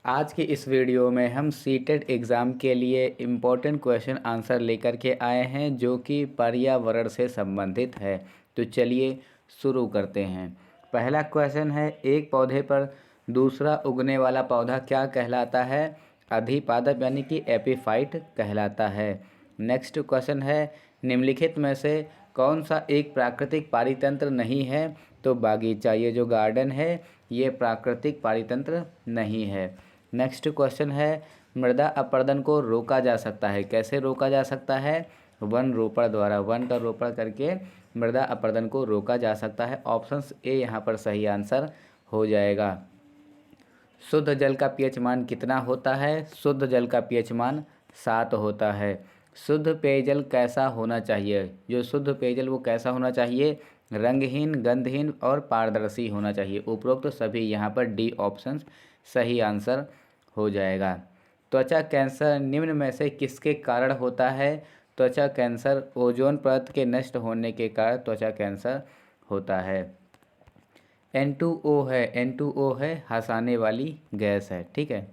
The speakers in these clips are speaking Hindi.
आज की इस वीडियो में हम सीटेट एग्ज़ाम के लिए इम्पोर्टेंट क्वेश्चन आंसर लेकर के आए हैं जो कि पर्यावरण से संबंधित है। तो चलिए शुरू करते हैं। पहला क्वेश्चन है, एक पौधे पर दूसरा उगने वाला पौधा क्या कहलाता है? अधिपादप यानी कि एपीफाइट कहलाता है। नेक्स्ट क्वेश्चन है, निम्नलिखित में से कौन सा एक प्राकृतिक पारितंत्र नहीं है? तो बागीचा, ये जो गार्डन है ये प्राकृतिक पारितंत्र नहीं है। नेक्स्ट क्वेश्चन है, मृदा अपरदन को रोका जा सकता है, कैसे रोका जा सकता है? वन रोपण द्वारा, वन का रोपण करके मृदा अपरदन को रोका जा सकता है। ऑप्शंस ए यहाँ पर सही आंसर हो जाएगा। शुद्ध जल का पीएच मान कितना होता है? शुद्ध जल का पीएच मान 7 होता है। शुद्ध पेयजल कैसा होना चाहिए? जो शुद्ध पेयजल वो कैसा होना चाहिए? रंगहीन, गंधहीन और पारदर्शी होना चाहिए। उपरोक्त सभी यहाँ पर डी ऑप्शन सही आंसर हो जाएगा। त्वचा कैंसर निम्न में से किसके कारण होता है? त्वचा कैंसर ओजोन परत के नष्ट होने के कारण त्वचा कैंसर होता है। N2O है, N2O है हंसाने वाली गैस है, ठीक है।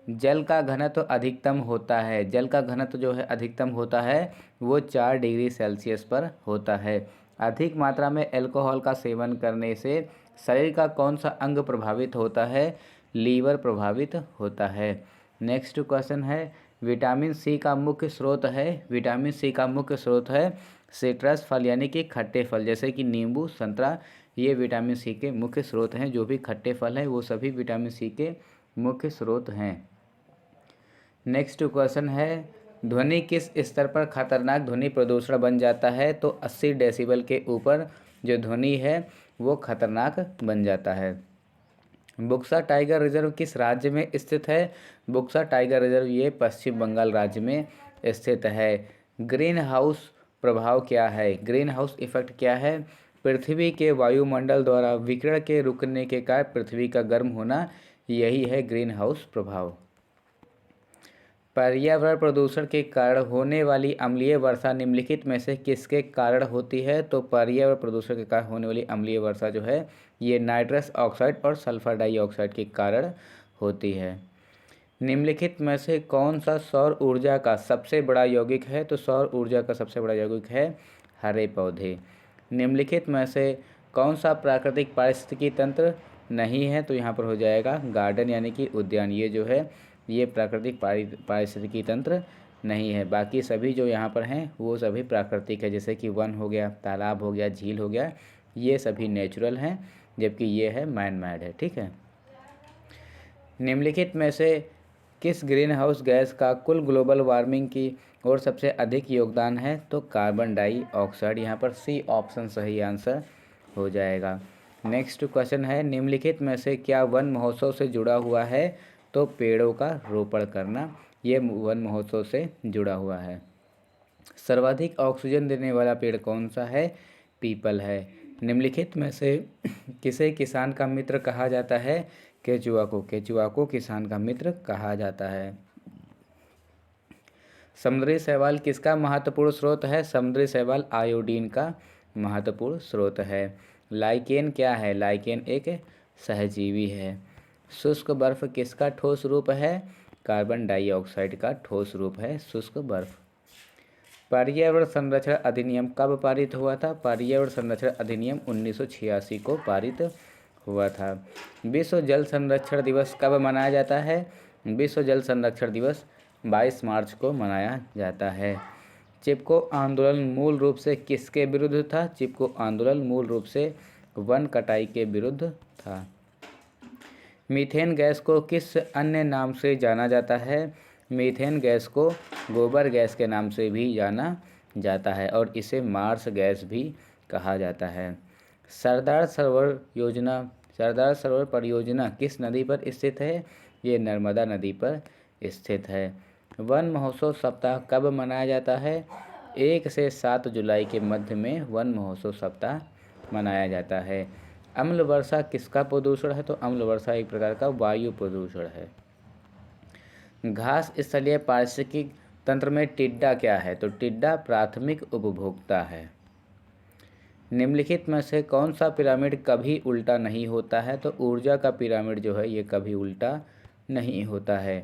जल का घनत्व अधिकतम होता है, जल का घनत्व जो है अधिकतम होता है वो 4 डिग्री सेल्सियस पर होता है। अधिक मात्रा में अल्कोहल का सेवन करने से शरीर का कौन सा अंग प्रभावित होता है? लीवर प्रभावित होता है। नेक्स्ट क्वेश्चन है, विटामिन सी का मुख्य स्रोत है, विटामिन सी का मुख्य स्रोत है सिट्रस फल यानी कि खट्टे फल, जैसे कि नींबू, संतरा, ये विटामिन सी के मुख्य स्रोत हैं। जो भी खट्टे फल हैं वो सभी विटामिन सी के मुख्य स्रोत हैं। नेक्स्ट क्वेश्चन है, ध्वनि किस स्तर पर खतरनाक ध्वनि प्रदूषण बन जाता है? तो 80 डेसिबल के ऊपर जो ध्वनि है वो खतरनाक बन जाता है। बुक्सा टाइगर रिजर्व किस राज्य में स्थित है? बुक्सा टाइगर रिजर्व ये पश्चिम बंगाल राज्य में स्थित है। ग्रीन हाउस प्रभाव क्या है? ग्रीन हाउस इफेक्ट क्या है? पृथ्वी के वायुमंडल द्वारा विकिरण के रुकने के कारण पृथ्वी का गर्म होना, यही है ग्रीन हाउस प्रभाव। पर्यावरण प्रदूषण के कारण होने वाली अम्लीय वर्षा निम्नलिखित में से किसके कारण होती है? तो पर्यावरण प्रदूषण के कारण होने वाली अम्लीय वर्षा जो है ये नाइट्रस ऑक्साइड और सल्फर डाइऑक्साइड के कारण होती है। निम्नलिखित में से कौन सा सौर ऊर्जा का सबसे बड़ा यौगिक है? तो सौर ऊर्जा का सबसे बड़ा यौगिक है हरे पौधे। निम्नलिखित में से कौन सा प्राकृतिक पारिस्थितिकी तंत्र नहीं है? तो यहाँ पर हो जाएगा गार्डन यानी कि उद्यान, ये जो है ये प्राकृतिक पारिस्थितिकी तंत्र नहीं है। बाकी सभी जो यहाँ पर हैं वो सभी प्राकृतिक है, जैसे कि वन हो गया, तालाब हो गया, झील हो गया, ये सभी नेचुरल हैं, जबकि ये है मैन मेड है, ठीक है। निम्नलिखित में से किस ग्रीन हाउस गैस का कुल ग्लोबल वार्मिंग की ओर सबसे अधिक योगदान है? तो कार्बन डाइऑक्साइड, यहाँ पर सी ऑप्शन सही आंसर हो जाएगा। नेक्स्ट क्वेश्चन है, निम्नलिखित में से क्या वन महोत्सव से जुड़ा हुआ है? तो पेड़ों का रोपण करना, ये वन महोत्सव से जुड़ा हुआ है। सर्वाधिक ऑक्सीजन देने वाला पेड़ कौन सा है? पीपल है। निम्नलिखित में से किसे किसान का मित्र कहा जाता है? केचुआ को, केचुआ को किसान का मित्र कहा जाता है। समुद्री शैवाल किसका महत्वपूर्ण स्रोत है? समुद्री शैवाल आयोडीन का महत्वपूर्ण स्रोत है। लाइकेन क्या है? लाइकेन एक सहजीवी है। शुष्क बर्फ किसका ठोस रूप है? कार्बन डाइऑक्साइड का ठोस रूप है शुष्क बर्फ। पर्यावरण संरक्षण अधिनियम कब पारित हुआ था? पर्यावरण संरक्षण अधिनियम 1986 को पारित हुआ था। विश्व जल संरक्षण दिवस कब मनाया जाता है? विश्व जल संरक्षण दिवस 22 मार्च को मनाया जाता है। चिपको आंदोलन मूल रूप से किसके विरुद्ध था? चिपको आंदोलन मूल रूप से वन कटाई के विरुद्ध था। मीथेन गैस को किस अन्य नाम से जाना जाता है? मीथेन गैस को गोबर गैस के नाम से भी जाना जाता है और इसे मार्स गैस भी कहा जाता है। सरदार सरोवर परियोजना किस नदी पर स्थित है? ये नर्मदा नदी पर स्थित है। वन महोत्सव सप्ताह कब मनाया जाता है? 1 से 7 जुलाई के मध्य में वन महोत्सव सप्ताह मनाया जाता है। अम्ल वर्षा किसका प्रदूषण है? तो अम्ल वर्षा एक प्रकार का वायु प्रदूषण है। घास स्थलीय पारिस्थितिकी तंत्र में टिड्डा क्या है? तो टिड्डा प्राथमिक उपभोक्ता है। निम्नलिखित में से कौन सा पिरामिड कभी उल्टा नहीं होता है? तो ऊर्जा का पिरामिड जो है ये कभी उल्टा नहीं होता है।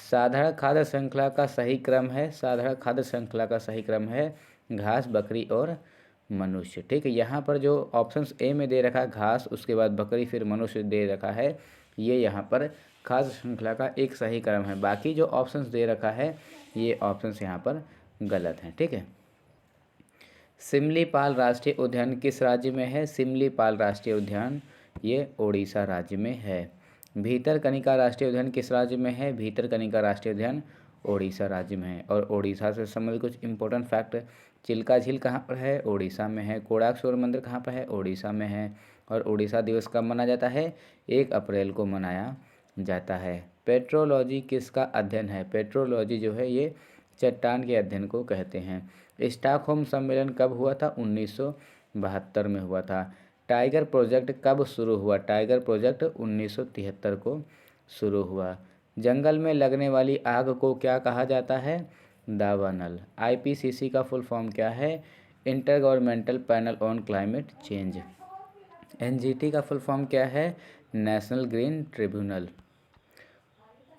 साधारण खाद्य श्रृंखला का सही क्रम है, साधारण खाद्य श्रृंखला का सही क्रम है घास, बकरी और मनुष्य। ठीक है, यहाँ पर जो ऑप्शंस ए में दे रखा है घास, उसके बाद बकरी, फिर मनुष्य दे रखा है, ये यहाँ पर खाद्य श्रृंखला का एक सही क्रम है। बाकी जो ऑप्शंस दे रखा है ये ऑप्शंस यहाँ पर गलत हैं। ठीक है, सिमलीपाल राष्ट्रीय उद्यान किस राज्य में है? सिमलीपाल राष्ट्रीय उद्यान ये ओडिशा राज्य में है। भीतरकनिका राष्ट्रीय उद्यान किस राज्य में है? भीतरकनिका राष्ट्रीय उद्यान ओडिशा राज्य में है। और ओडिशा से संबंधित कुछ इंपॉर्टेंट फैक्ट, चिल्का झील कहाँ पर है? ओडिशा में है। कोणार्क सूर्य मंदिर कहाँ पर है? ओडिशा में है। और ओडिशा दिवस कब मनाया जाता है? 1 अप्रैल को मनाया जाता है। पेट्रोलॉजी किसका अध्ययन है? पेट्रोलॉजी जो है ये चट्टान के अध्ययन को कहते हैं। स्टॉकहोम सम्मेलन कब हुआ था? 1972 में हुआ था। टाइगर प्रोजेक्ट कब शुरू हुआ? टाइगर प्रोजेक्ट 1973 को शुरू हुआ। जंगल में लगने वाली आग को क्या कहा जाता है? दावानल। आईपीसीसी का फुल फॉर्म क्या है? Inter governmental panel on climate change. NGT का फुल फॉर्म क्या है? National green tribunal.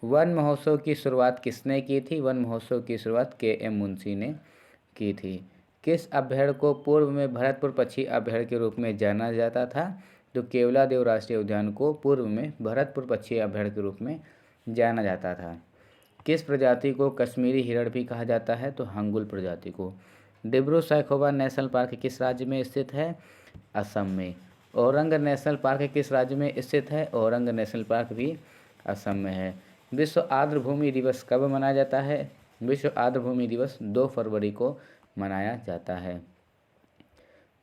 वन महोत्सव की शुरुआत किसने की थी? वन महोत्सव की शुरुआत के.एम. मुंशी ने की थी। किस अभ्यारण्य को पूर्व में भरतपुर पक्षी अभ्यारण्य के रूप में जाना जाता था? तो केवलादेव राष्ट्रीय उद्यान को पूर्व में भरतपुर पक्षी अभ्यारण्य के रूप में जाना जाता था। किस प्रजाति को कश्मीरी हिरण भी कहा जाता है? तो हंगुल प्रजाति को। डिब्रू सैखोवा नेशनल पार्क किस राज्य में स्थित है? असम में। औरंग नेशनल पार्क किस राज्य में स्थित है? औरंग नेशनल पार्क भी असम में है। विश्व आर्द्र भूमि दिवस कब मनाया जाता है? विश्व आर्द्र भूमि दिवस 2 फरवरी को मनाया जाता है।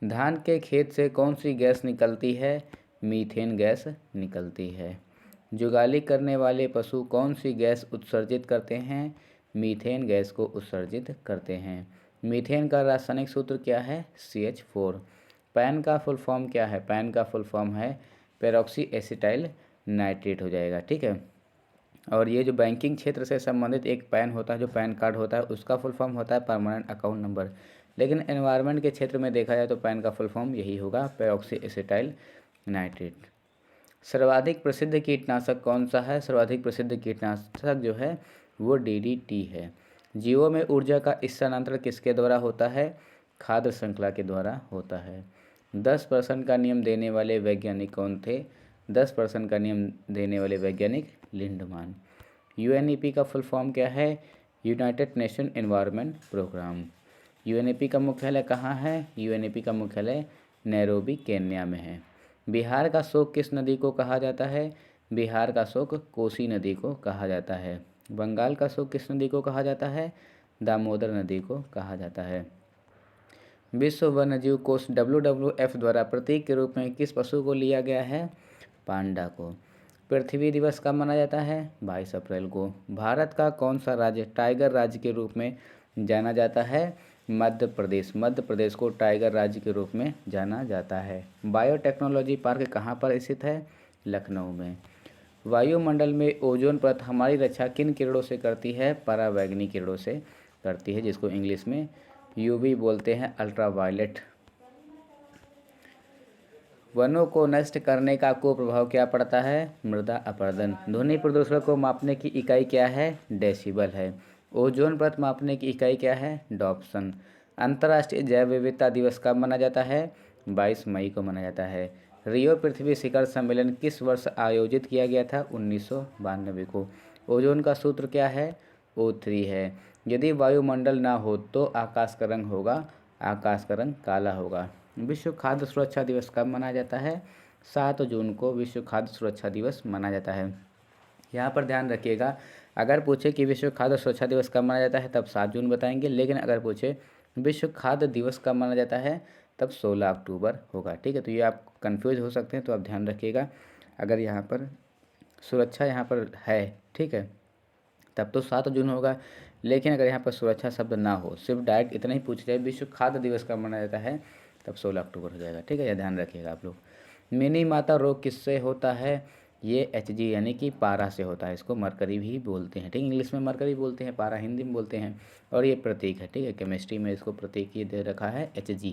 धान के खेत से कौन सी गैस निकलती है? मीथेन गैस निकलती है। जुगाली करने वाले पशु कौन सी गैस उत्सर्जित करते हैं? मीथेन गैस को उत्सर्जित करते हैं। मीथेन का रासायनिक सूत्र क्या है? CH4। पैन का फुल फॉर्म क्या है? पैन का फुल फॉर्म है पेरोक्सी एसिटाइल नाइट्रेट हो जाएगा। ठीक है, और ये जो बैंकिंग क्षेत्र से संबंधित एक पैन होता है, जो पैन कार्ड होता है, उसका फुल फॉर्म होता है परमानेंट अकाउंट नंबर। लेकिन एनवायरनमेंट के क्षेत्र में देखा जाए तो पैन का फुल फॉर्म यही होगा, पेरोक्सी एसिटाइल नाइट्रेट। सर्वाधिक प्रसिद्ध कीटनाशक कौन सा है? सर्वाधिक प्रसिद्ध कीटनाशक जो है वो DDT है। जीवों में ऊर्जा का स्थानांतरण किसके द्वारा होता है? खाद्य श्रृंखला के द्वारा होता है। 10% का नियम देने वाले वैज्ञानिक कौन थे? 10% का नियम देने वाले वैज्ञानिक लिंडमान। UNEP का फुल फॉर्म क्या है? United Nation Environment Programme. UNEP का मुख्यालय कहाँ है? UNEP का मुख्यालय नैरोबी केन्या में है। बिहार का शोक किस नदी को कहा जाता है? बिहार का शोक कोसी नदी को कहा जाता है। बंगाल का शोक किस नदी को कहा जाता है? दामोदर नदी को कहा जाता है। विश्व वन्यजीव कोष WWF द्वारा प्रतीक के रूप में किस पशु को लिया गया है? पांडा को। पृथ्वी दिवस कब मनाया जाता है? 22 अप्रैल को। भारत का कौन सा राज्य टाइगर राज्य के रूप में जाना जाता है? मध्य प्रदेश। मध्य प्रदेश को टाइगर राज्य के रूप में जाना जाता है। बायोटेक्नोलॉजी पार्क कहाँ पर स्थित है? लखनऊ में। वायुमंडल में ओजोन परत हमारी रक्षा किन किरणों से करती है? परावैंगनी किरणों से करती है, जिसको इंग्लिश में UV बोलते हैं, अल्ट्रावायलेट। वनों को नष्ट करने का कुप्रभाव क्या पड़ता है? मृदा अपरदन। ध्वनि प्रदूषण को मापने की इकाई क्या है? डेसिबल है। ओजोन परत मापने की इकाई क्या है? डॉप्सन। अंतर्राष्ट्रीय जैव विविधता दिवस कब मनाया जाता है? 22 मई को मनाया जाता है। रियो पृथ्वी शिखर सम्मेलन किस वर्ष आयोजित किया गया था? 1992 को। ओजोन का सूत्र क्या है? O3 है। यदि वायुमंडल ना हो तो आकाश का रंग होगा, आकाश का रंग काला होगा। विश्व खाद्य सुरक्षा दिवस कब मनाया जाता है? 7 जून को विश्व खाद्य सुरक्षा दिवस मनाया जाता है। यहाँ पर ध्यान रखिएगा, अगर पूछे कि विश्व खाद्य सुरक्षा दिवस कब मनाया जाता है तब 7 जून बताएंगे, लेकिन अगर पूछे विश्व खाद्य दिवस कब मनाया जाता है तब 16 अक्टूबर होगा। ठीक है, तो ये आप कंफ्यूज हो सकते हैं, तो आप ध्यान रखिएगा। अगर यहाँ पर सुरक्षा यहाँ पर है, ठीक है, तब तो 7 जून होगा, लेकिन अगर यहाँ पर सुरक्षा शब्द ना हो, सिर्फ डायरेक्ट इतना ही पूछ जाए विश्व खाद्य दिवस कब मनाया जाता है तब 16 अक्टूबर हो जाएगा। ठीक है, यह ध्यान रखिएगा आप लोग। मिनी माता रोग किससे होता है? ये HG यानी कि पारा से होता है। इसको मरकरी भी बोलते हैं। ठीक है, इंग्लिश में मरकरी बोलते हैं, पारा हिंदी में बोलते हैं, और ये प्रतीक है। ठीक है, केमिस्ट्री में इसको प्रतीक ये दे रखा है HG।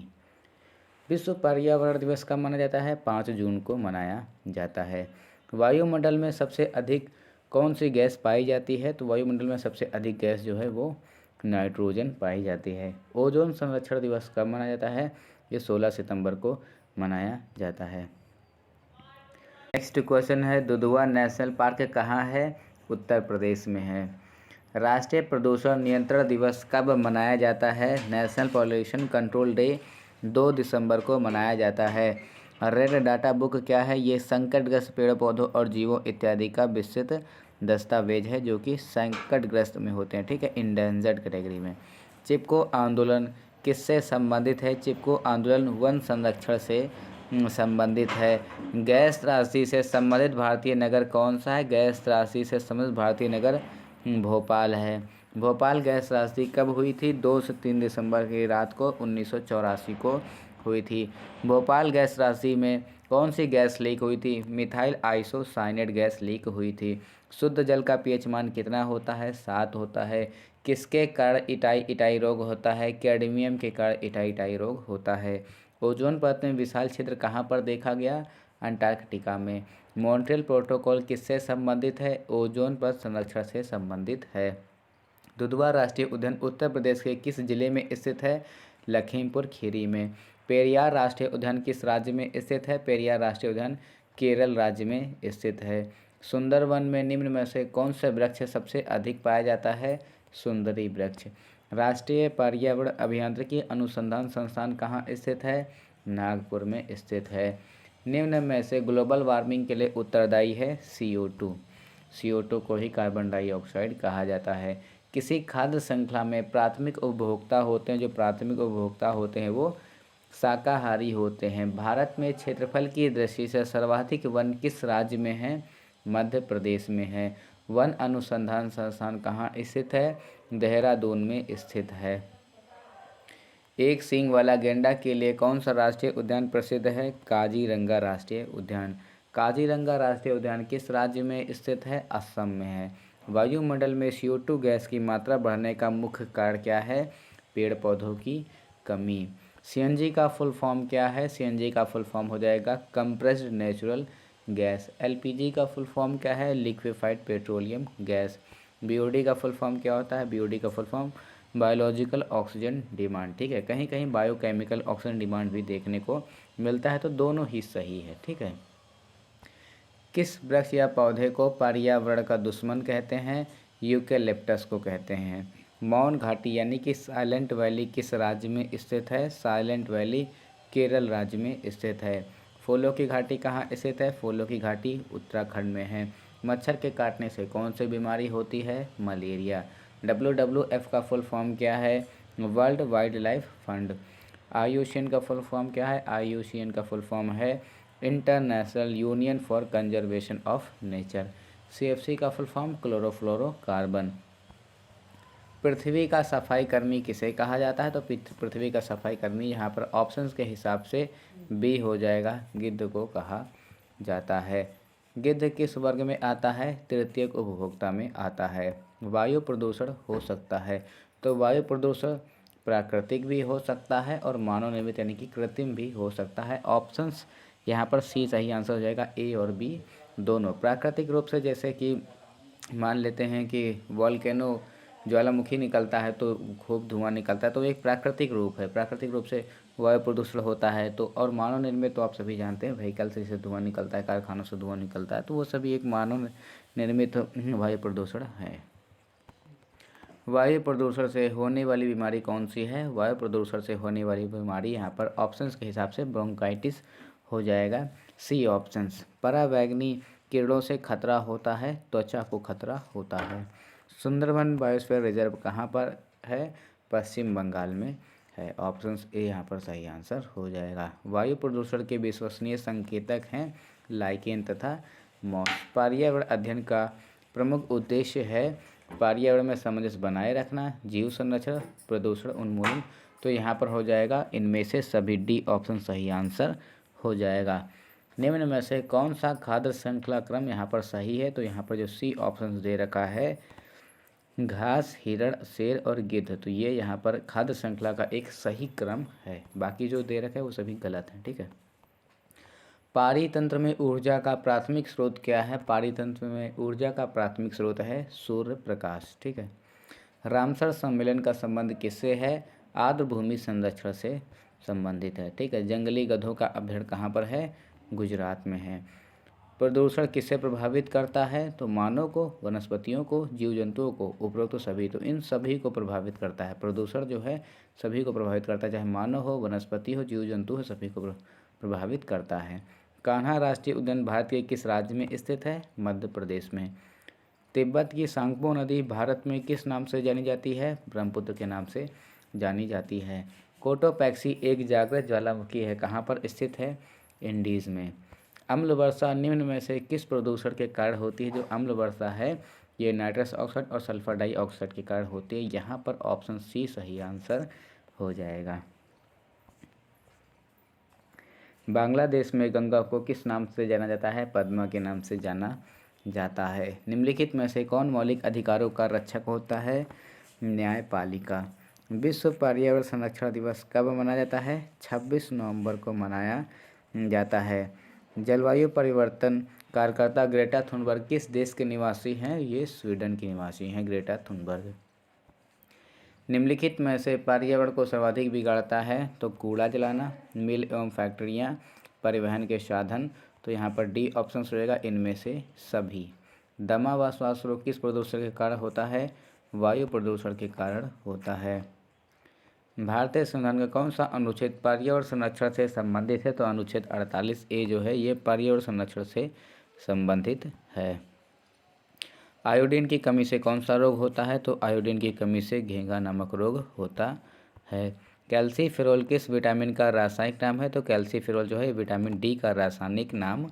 विश्व पर्यावरण दिवस कब मनाया जाता है? 5 जून को मनाया जाता है। वायुमंडल में सबसे अधिक कौन सी गैस पाई जाती है? तो वायुमंडल में सबसे अधिक गैस जो है वो नाइट्रोजन पाई जाती है। ओजोन संरक्षण दिवस कब मनाया जाता है? ये 16 सितंबर को मनाया जाता है। नेक्स्ट क्वेश्चन है, दुधवा नेशनल पार्क कहाँ है? उत्तर प्रदेश में है। राष्ट्रीय प्रदूषण नियंत्रण दिवस कब मनाया जाता है? नेशनल पॉल्यूशन कंट्रोल डे 2 दिसंबर को मनाया जाता है। रेड डाटा बुक क्या है? ये संकटग्रस्त पेड़ पौधों और जीवों इत्यादि का विस्तृत दस्तावेज है जो कि संकटग्रस्त में होते हैं, ठीक है, इंडेंजर्ड कैटेगरी में। चिपको आंदोलन किससे संबंधित है? चिपको आंदोलन वन संरक्षण से संबंधित है। गैस त्रासदी से संबंधित भारतीय नगर कौन सा है? गैस त्रासदी से संबंधित भारतीय नगर भोपाल है। भोपाल गैस त्रासदी कब हुई थी? 2 से 3 दिसंबर की रात को 1984 को हुई थी। भोपाल गैस त्रासदी में कौन सी गैस लीक हुई थी? मिथाइल आइसोसाइनेट गैस लीक हुई थी। शुद्ध जल का पीएच मान कितना होता है? 7 होता है। किसके कारण इटाई इटाई रोग होता है? कैडमियम के कारण इटाई इटाई रोग होता है। ओजोन परत में विशाल छिद्र कहाँ पर देखा गया? अंटार्कटिका में। मॉन्ट्रियल प्रोटोकॉल किससे संबंधित है? ओजोन परत संरक्षण से संबंधित है। दुधवा राष्ट्रीय उद्यान उत्तर प्रदेश के किस जिले में स्थित है? लखीमपुर खीरी में। पेरियार राष्ट्रीय उद्यान किस राज्य में स्थित है? पेरियार राष्ट्रीय उद्यान केरल राज्य में स्थित है। सुंदरवन में निम्न में से कौन सा वृक्ष सबसे अधिक पाया जाता है? सुंदरी वृक्ष। राष्ट्रीय पर्यावरण अभियांत्रिकी अनुसंधान संस्थान कहाँ स्थित है? नागपुर में स्थित है। निम्न में से ग्लोबल वार्मिंग के लिए उत्तरदायी है CO2। CO2 को ही कार्बन डाइऑक्साइड कहा जाता है। किसी खाद्य श्रृंखला में प्राथमिक उपभोक्ता होते हैं, जो प्राथमिक उपभोक्ता होते हैं वो शाकाहारी होते हैं। भारत में क्षेत्रफल की दृष्टि से सर्वाधिक वन किस राज्य में है? मध्य प्रदेश में है। वन अनुसंधान संस्थान कहाँ स्थित है? देहरादून में स्थित है। एक सींग वाला गैंडा के लिए कौन सा राष्ट्रीय उद्यान प्रसिद्ध है? काजीरंगा राष्ट्रीय उद्यान। काजीरंगा राष्ट्रीय उद्यान किस राज्य में स्थित है? असम में है। वायुमंडल में CO2 गैस की मात्रा बढ़ने का मुख्य कारण क्या है? पेड़ पौधों की कमी। CNG का फुल फॉर्म क्या है? CNG का फुल फॉर्म हो जाएगा कंप्रेस्ड नेचुरल गैस। LPG का फुल फॉर्म क्या है? Liquefied petroleum gas. BOD का फुल फॉर्म क्या होता है? BOD का full form biological oxygen demand, ठीक है। कहीं कहीं बायोकेमिकल ऑक्सीजन डिमांड भी देखने को मिलता है, तो दोनों ही सही है, ठीक है। किस वृक्ष या पौधे को पर्यावरण का दुश्मन कहते हैं? यूकेलिप्टस को कहते हैं। मौन घाटी यानी कि साइलेंट वैली किस राज्य में स्थित है? साइलेंट वैली केरल राज्य में स्थित है। फूलों की घाटी कहाँ स्थित है? फूलों की घाटी उत्तराखंड में है। मच्छर के काटने से कौन सी बीमारी होती है? मलेरिया। WWF का फुल फॉर्म क्या है? World wild life fund. IUCN का फुल फॉर्म क्या है? IUCN का फुल फॉर्म है international union for conservation of nature. CFC का फुल फॉर्म क्लोरोफ्लोरोकार्बन। पृथ्वी का सफाई कर्मी किसे कहा जाता है? तो पृथ्वी का सफाई कर्मी यहाँ पर ऑप्शंस के हिसाब से बी हो जाएगा, गिद्ध को कहा जाता है। गिद्ध किस वर्ग में आता है? तृतीयक उपभोक्ता में आता है। वायु प्रदूषण हो सकता है, तो वायु प्रदूषण प्राकृतिक भी हो सकता है और मानव निर्मित यानी कि कृत्रिम भी हो सकता है। ऑप्शंस यहाँ पर सी सही आंसर हो जाएगा, ए और बी दोनों। प्राकृतिक रूप से जैसे कि मान लेते हैं कि वॉल्केनो ज्वालामुखी निकलता है तो खूब धुआं निकलता है, तो एक प्राकृतिक रूप है, प्राकृतिक रूप से वायु प्रदूषण होता है। तो और मानव निर्मित तो आप सभी जानते हैं, व्हीकल से धुआं निकलता है, कारखानों से धुआं निकलता है, तो वो सभी एक मानव निर्मित वायु प्रदूषण है। वायु प्रदूषण से होने वाली बीमारी कौन सी है? वायु प्रदूषण से होने वाली बीमारी यहाँ पर ऑप्शंस के हिसाब से ब्रोंकाइटिस हो जाएगा, सी ऑप्शंस। पराबैंगनी किरणों से खतरा होता है, त्वचा को खतरा होता है। सुंदरबन बायोस्फीयर रिजर्व कहाँ पर है? पश्चिम बंगाल में है। ऑप्शंस ए यहाँ पर सही आंसर हो जाएगा। वायु प्रदूषण के विश्वसनीय संकेतक हैं लाइकेन तथा मॉस। पर्यावरण अध्ययन का प्रमुख उद्देश्य है पर्यावरण में सामंजस्य बनाए रखना, जीव संरक्षण, प्रदूषण उन्मूलन। तो यहाँ पर हो जाएगा इनमें से सभी डी ऑप्शन सही आंसर हो जाएगा। निम्न में से कौन सा खाद्य श्रृंखला क्रम यहाँ पर सही है? तो यहाँ पर जो सी ऑप्शन दे रखा है घास, हिरण, शेर और गिद्ध, तो ये यहाँ पर खाद्य श्रृंखला का एक सही क्रम है। बाकी जो दे रखा है वो सभी गलत है, ठीक है। पारितंत्र में ऊर्जा का प्राथमिक स्रोत क्या है? पारितंत्र में ऊर्जा का प्राथमिक स्रोत है सूर्य प्रकाश। ठीक है। रामसर सम्मेलन का संबंध किससे है? आर्द्र भूमि संरक्षण से संबंधित है। ठीक है। जंगली गधों का अभ्यारण्य कहाँ पर है? गुजरात में है। प्रदूषण किससे प्रभावित करता है? तो मानव को, वनस्पतियों को, जीव जंतुओं को, उपरोक्त तो सभी, तो इन सभी को प्रभावित करता है। प्रदूषण जो है सभी को प्रभावित करता है, चाहे मानव हो, वनस्पति हो, जीव जंतु हो, सभी को प्रभावित करता है। कान्हा राष्ट्रीय उद्यान भारत के किस राज्य में स्थित है? मध्य प्रदेश में। तिब्बत की सांगपो नदी भारत में किस नाम से जानी जाती है? ब्रह्मपुत्र के नाम से जानी जाती है। कोटोपैक्सी एक जागृत ज्वालामुखी है, कहाँ पर स्थित है? इंडीज़ में। अम्ल वर्षा निम्न में से किस प्रदूषण के कारण होती है? जो अम्ल वर्षा है ये नाइट्रस ऑक्साइड और सल्फर डाइऑक्साइड के कारण होती है। यहाँ पर ऑप्शन सी सही आंसर हो जाएगा। बांग्लादेश में गंगा को किस नाम से जाना जाता है? पद्मा के नाम से जाना जाता है। निम्नलिखित में से कौन मौलिक अधिकारों का रक्षक होता है? न्यायपालिका। विश्व पर्यावरण संरक्षण दिवस कब मनाया जाता है? 26 नवंबर को मनाया जाता है। जलवायु परिवर्तन कार्यकर्ता ग्रेटा थुनबर्ग किस देश के निवासी हैं? ये स्वीडन के निवासी हैं ग्रेटा थुनबर्ग। निम्नलिखित में से पर्यावरण को सर्वाधिक बिगाड़ता है? तो कूड़ा जलाना, मिल एवं फैक्ट्रियाँ, परिवहन के साधन, तो यहाँ पर डी ऑप्शन रहेगा इनमें से सभी। दमा व श्वास रोग किस प्रदूषण के कारण होता है? वायु प्रदूषण के कारण होता है। भारतीय संविधान का कौन सा अनुच्छेद पर्यावरण संरक्षण से संबंधित है? तो अनुच्छेद 48A जो है ये पर्यावरण संरक्षण से संबंधित है। आयोडीन की कमी से कौन सा रोग होता है? तो आयोडीन की कमी से घेंघा नामक रोग होता है। कैल्सीफेरोल किस विटामिन का रासायनिक नाम है? तो कैल्सीफेरोल जो है विटामिन डी का रासायनिक नाम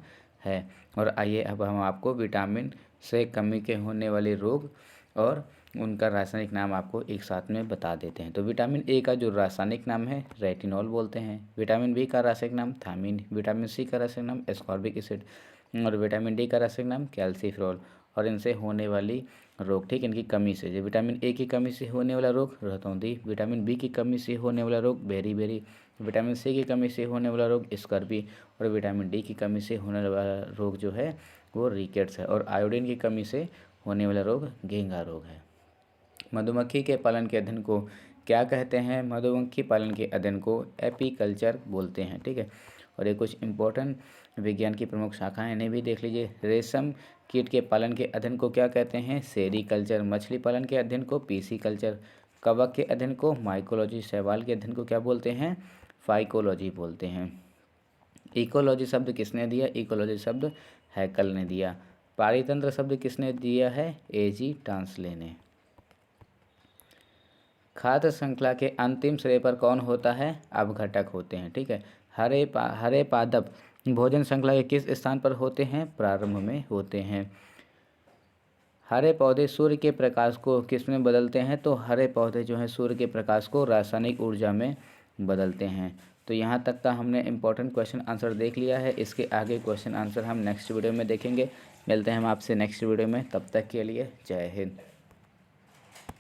है। और आइए अब हम आपको विटामिन से कमी के होने वाले रोग और उनका रासायनिक नाम आपको एक साथ में बता देते हैं। तो विटामिन ए का जो रासायनिक नाम है रेटिनॉल बोलते हैं। विटामिन बी का रासायनिक नाम थायमिन। विटामिन सी का रासायनिक नाम एस्कॉर्बिक एसिड और विटामिन डी का रासायनिक नाम कैल्सीफेरोल। और इनसे होने वाली रोग, ठीक, इनकी कमी से, जो विटामिन ए की कमी से होने वाला रोग रतौंधी, विटामिन बी की कमी से होने वाला रोग बेरी, विटामिन सी की कमी से होने वाला रोग स्कर्वी और विटामिन डी की कमी से होने वाला रोग जो है वो रिकेट्स है। और आयोडीन की कमी से होने वाला रोग घेंघा रोग है। मधुमक्खी के पालन के अध्ययन को क्या कहते हैं? मधुमक्खी पालन के अध्ययन को एपीकल्चर बोलते हैं। ठीक है। और ये कुछ इंपॉर्टेंट विज्ञान की प्रमुख शाखाएं, इन्हें भी देख लीजिए। रेशम कीट के पालन के अध्ययन को क्या कहते हैं? सेरीकल्चर। मछली पालन के अध्ययन को पीसीकल्चर। कवक के अध्ययन को माइकोलॉजी। शैवाल के अध्ययन को क्या बोलते हैं? फाइकोलॉजी बोलते हैं। इकोलॉजी शब्द किसने दिया? इकोलॉजी शब्द हैकल ने दिया। पारितंत्र शब्द किसने दिया है? एजी टांसले ने। खाद्य श्रृंखला के अंतिम सिरे पर कौन होता है? अपघटक होते हैं। ठीक है। हरे पादप भोजन श्रृंखला के किस स्थान पर होते हैं? प्रारंभ में होते हैं। हरे पौधे सूर्य के प्रकाश को किस में बदलते हैं? तो हरे पौधे जो हैं सूर्य के प्रकाश को रासायनिक ऊर्जा में बदलते हैं। तो यहाँ तक का हमने इंपॉर्टेंट क्वेश्चन आंसर देख लिया है। इसके आगे क्वेश्चन आंसर हम नेक्स्ट वीडियो में देखेंगे। मिलते हैं हम आपसे नेक्स्ट वीडियो में, तब तक के लिए जय हिंद।